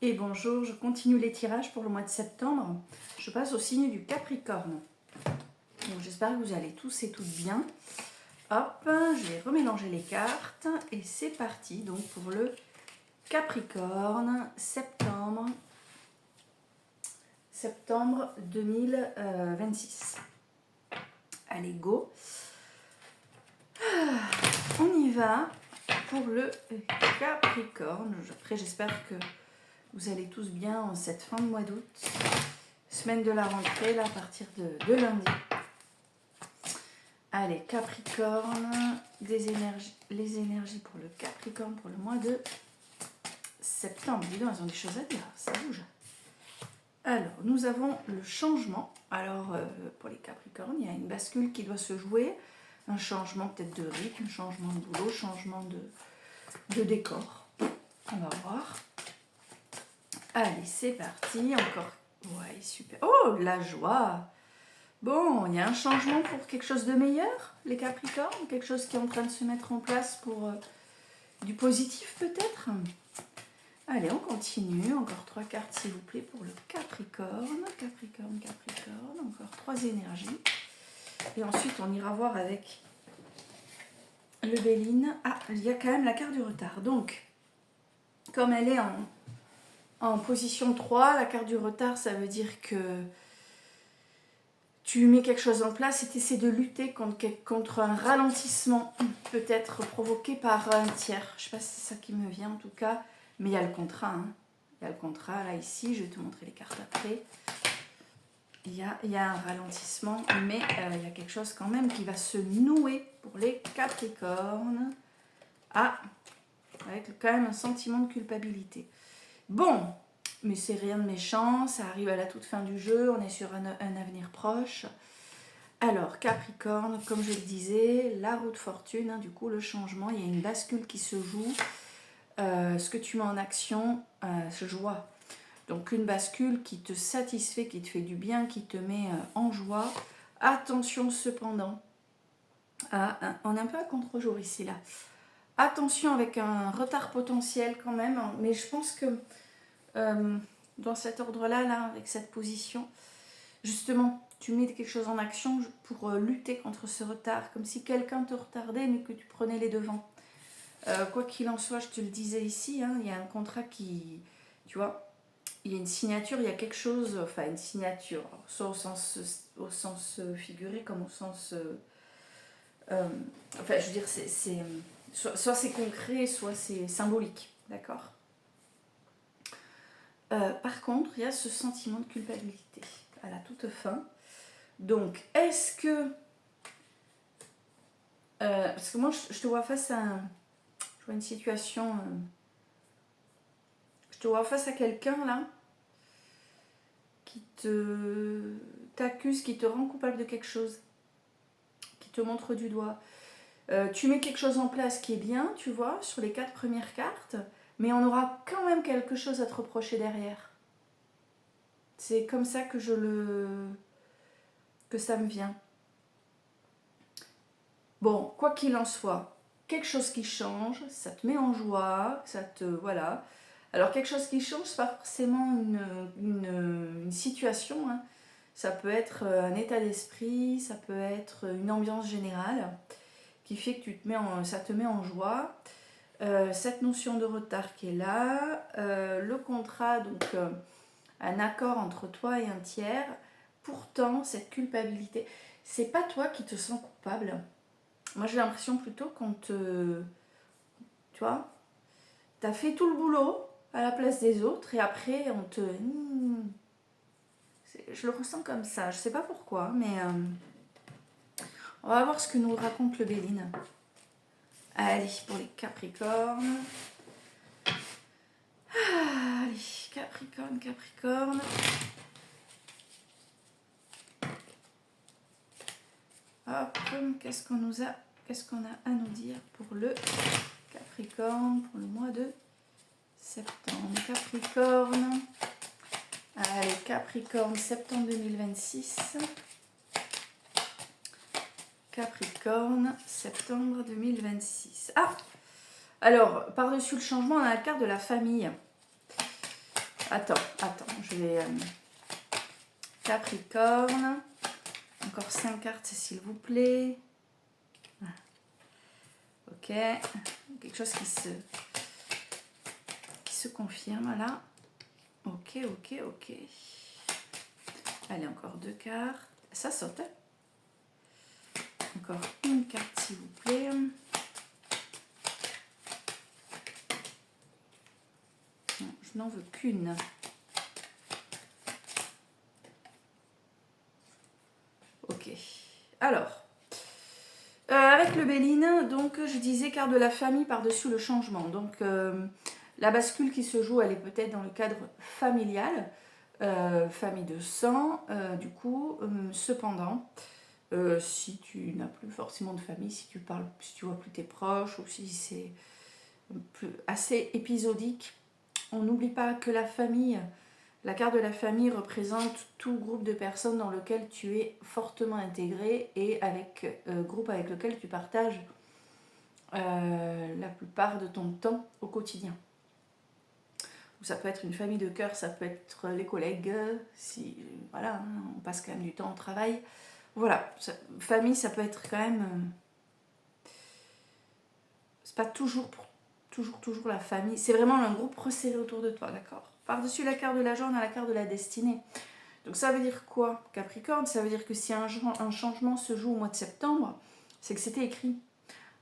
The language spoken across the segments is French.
Et bonjour, je continue les tirages pour le mois de septembre. Je passe au signe du Capricorne. Donc j'espère que vous allez tous et toutes bien. Hop, je vais remélanger les cartes et c'est parti donc pour le Capricorne, septembre 2026. Allez, go. On y va pour le Capricorne. Après, j'espère que vous allez tous bien en cette fin de mois d'août. Semaine de la rentrée, là, à partir de lundi. Allez, Capricorne, les énergies pour le Capricorne pour le mois de septembre. Dis donc, elles ont des choses à dire, ça bouge. Alors, nous avons le changement. Alors, pour les Capricornes, il y a une bascule qui doit se jouer. Un changement peut-être de rythme, un changement de boulot, changement de décor. On va voir. Allez, c'est parti. Encore. Ouais, super. Oh, la joie. Bon, il y a un changement pour quelque chose de meilleur, les Capricornes. Quelque chose qui est en train de se mettre en place pour du positif peut-être. Allez, on continue. Encore 3 cartes, s'il vous plaît, pour le Capricorne. Capricorne. Encore 3 énergies. Et ensuite, on ira voir avec le Béline. Ah, il y a quand même la carte du retard. Donc, comme elle est en position 3, la carte du retard, ça veut dire que tu mets quelque chose en place et tu essaies de lutter contre un ralentissement, peut-être provoqué par un tiers. Je ne sais pas si c'est ça qui me vient en tout cas, mais il y a le contrat. Hein. Il y a le contrat là, ici, je vais te montrer les cartes après. Il y a un ralentissement, mais il y a quelque chose quand même qui va se nouer pour les Capricornes. Ah, avec quand même un sentiment de culpabilité. Bon, mais c'est rien de méchant, ça arrive à la toute fin du jeu, on est sur un avenir proche. Alors, Capricorne, comme je le disais, la roue de fortune, hein, du coup le changement, il y a une bascule qui se joue. Ce que tu mets en action se joie. Donc une bascule qui te satisfait, qui te fait du bien, qui te met en joie. Attention cependant, on est un peu à contre-jour ici là. Attention avec un retard potentiel quand même, mais je pense que dans cet ordre-là, là, avec cette position, justement, tu mets quelque chose en action pour lutter contre ce retard, comme si quelqu'un te retardait mais que tu prenais les devants. Quoi qu'il en soit, je te le disais ici, hein, il y a un contrat qui, tu vois, il y a une signature, il y a quelque chose, enfin une signature, soit au sens figuré comme au sens... enfin, je veux dire, soit c'est concret, soit c'est symbolique, d'accord. Par contre, il y a ce sentiment de culpabilité à la toute fin. Donc, est-ce que... parce que moi, je te vois face à... je vois une situation... je te vois face à quelqu'un, là, qui t'accuse, qui te rend coupable de quelque chose, qui te montre du doigt. Tu mets quelque chose en place qui est bien, tu vois, sur les 4 premières cartes, mais on aura quand même quelque chose à te reprocher derrière. C'est comme ça que que ça me vient. Bon, quoi qu'il en soit, quelque chose qui change, ça te met en joie, ça te... voilà. Alors quelque chose qui change, c'est pas forcément une situation, hein. Ça peut être un état d'esprit, ça peut être une ambiance générale qui fait que ça te met en joie. Cette notion de retard qui est là, le contrat, donc un accord entre toi et un tiers. Pourtant, cette culpabilité, c'est pas toi qui te sens coupable. Moi, j'ai l'impression plutôt qu'on te... Tu vois, t'as fait tout le boulot à la place des autres et après, on te... Je le ressens comme ça. Je sais pas pourquoi, mais... on va voir ce que nous raconte le Béline. Allez, pour les Capricornes. Allez, Capricorne. Hop, qu'est-ce qu'on a à nous dire pour le Capricorne, pour le mois de septembre. Capricorne. Allez, Capricorne, septembre 2026. Capricorne, septembre 2026. Ah! Alors, par-dessus le changement, on a la carte de la famille. Attends, je vais... Capricorne. Encore 5 cartes, s'il vous plaît. Ok. Quelque chose qui se confirme, là. Ok. Allez, encore 2 cartes. Ça saute. Encore une carte, s'il vous plaît. Non, je n'en veux qu'une. Ok. Alors, avec le Béline, donc je disais carte de la famille par-dessus le changement. Donc, la bascule qui se joue, elle est peut-être dans le cadre familial, famille de sang, du coup. Cependant, si tu n'as plus forcément de famille, si tu vois plus tes proches, ou si c'est assez épisodique, on n'oublie pas que la famille, la carte de la famille représente tout groupe de personnes dans lequel tu es fortement intégré et groupe avec lequel tu partages la plupart de ton temps au quotidien. Ça peut être une famille de cœur, ça peut être les collègues, si voilà, on passe quand même du temps au travail. Voilà, famille, ça peut être quand même... c'est pas toujours la famille. C'est vraiment un groupe resserré autour de toi, d'accord? Par-dessus la carte de l'argent, on a la carte de la destinée. Donc ça veut dire quoi, Capricorne? Ça veut dire que si un changement se joue au mois de septembre, c'est que c'était écrit.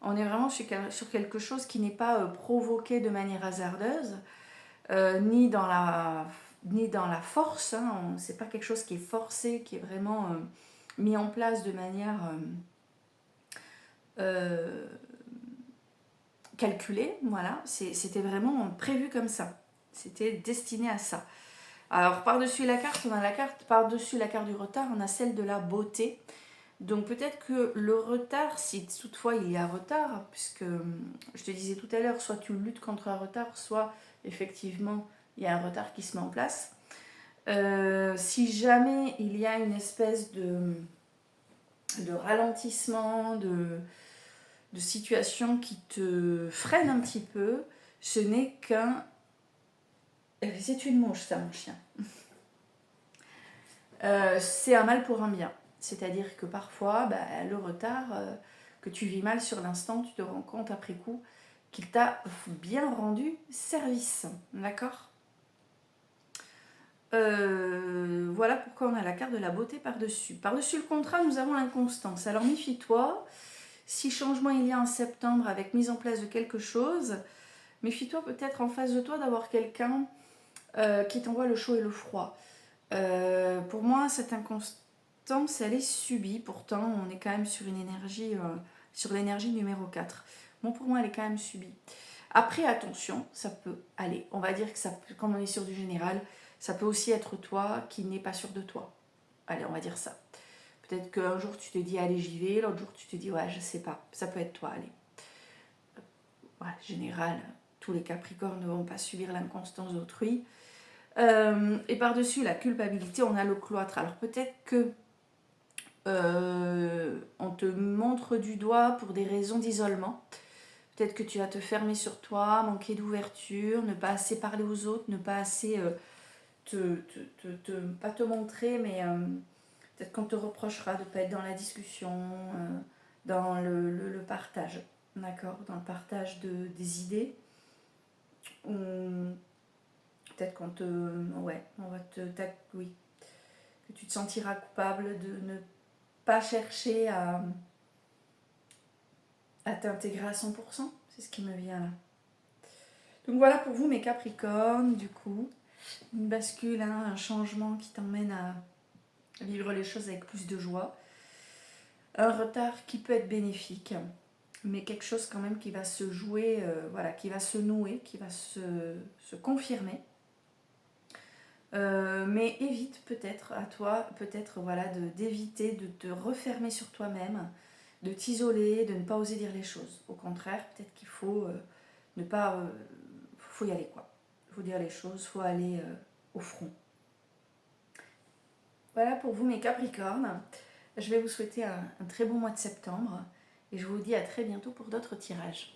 On est vraiment sur quelque chose qui n'est pas provoqué de manière hasardeuse, ni dans la force. Hein. C'est pas quelque chose qui est forcé, qui est vraiment mis en place de manière calculée. Voilà, c'était vraiment prévu comme ça. C'était destiné à ça. Alors, par-dessus la carte, on a la carte, par-dessus la carte du retard, on a celle de la beauté. Donc, peut-être que le retard, si toutefois il y a retard, puisque je te disais tout à l'heure, soit tu luttes contre un retard, soit effectivement il y a un retard qui se met en place. Si jamais il y a une espèce de ralentissement, de situation qui te freine un petit peu, ce n'est qu'un... C'est une mouche, ça, mon chien. C'est un mal pour un bien. C'est-à-dire que parfois, le retard que tu vis mal sur l'instant, tu te rends compte après coup qu'il t'a bien rendu service. D'accord ? Voilà pourquoi on a la carte de la beauté par-dessus. Par-dessus le contrat, nous avons l'inconstance. Alors méfie-toi, si changement il y a en septembre avec mise en place de quelque chose, méfie-toi peut-être en face de toi d'avoir quelqu'un qui t'envoie le chaud et le froid. Pour moi, cette inconstance, elle est subie. Pourtant, on est quand même sur une énergie, sur l'énergie numéro 4. Bon, pour moi, elle est quand même subie. Après, attention, ça peut aller. On va dire que ça peut, comme on est sur du général, ça peut aussi être toi qui n'es pas sûr de toi. Allez, on va dire ça. Peut-être qu'un jour, tu te dis, allez, j'y vais. L'autre jour, tu te dis, ouais, je sais pas. Ça peut être toi, allez. Ouais, général, tous les Capricornes ne vont pas subir l'inconstance d'autrui. Et par-dessus la culpabilité, on a le cloître. Alors peut-être que on te montre du doigt pour des raisons d'isolement. Peut-être que tu vas te fermer sur toi, manquer d'ouverture, ne pas assez parler aux autres, ne pas assez pas te montrer, mais peut-être qu'on te reprochera de ne pas être dans la discussion, dans le partage, d'accord, dans le partage des idées. Peut-être qu'on te... Ouais, on va oui. Que tu te sentiras coupable de ne pas chercher à t'intégrer à 100%. C'est ce qui me vient là. Donc voilà pour vous mes Capricornes, du coup. Une bascule, hein, un changement qui t'emmène à vivre les choses avec plus de joie. Un retard qui peut être bénéfique, mais quelque chose quand même qui va se jouer, voilà, qui va se nouer, qui va se confirmer. Mais évite peut-être à toi, peut-être voilà, d'éviter de te refermer sur toi-même, de t'isoler, de ne pas oser dire les choses. Au contraire, peut-être qu'il faut ne pas... faut y aller quoi. Il faut dire les choses, il faut aller au front. Voilà pour vous mes Capricornes. Je vais vous souhaiter un très bon mois de septembre et je vous dis à très bientôt pour d'autres tirages.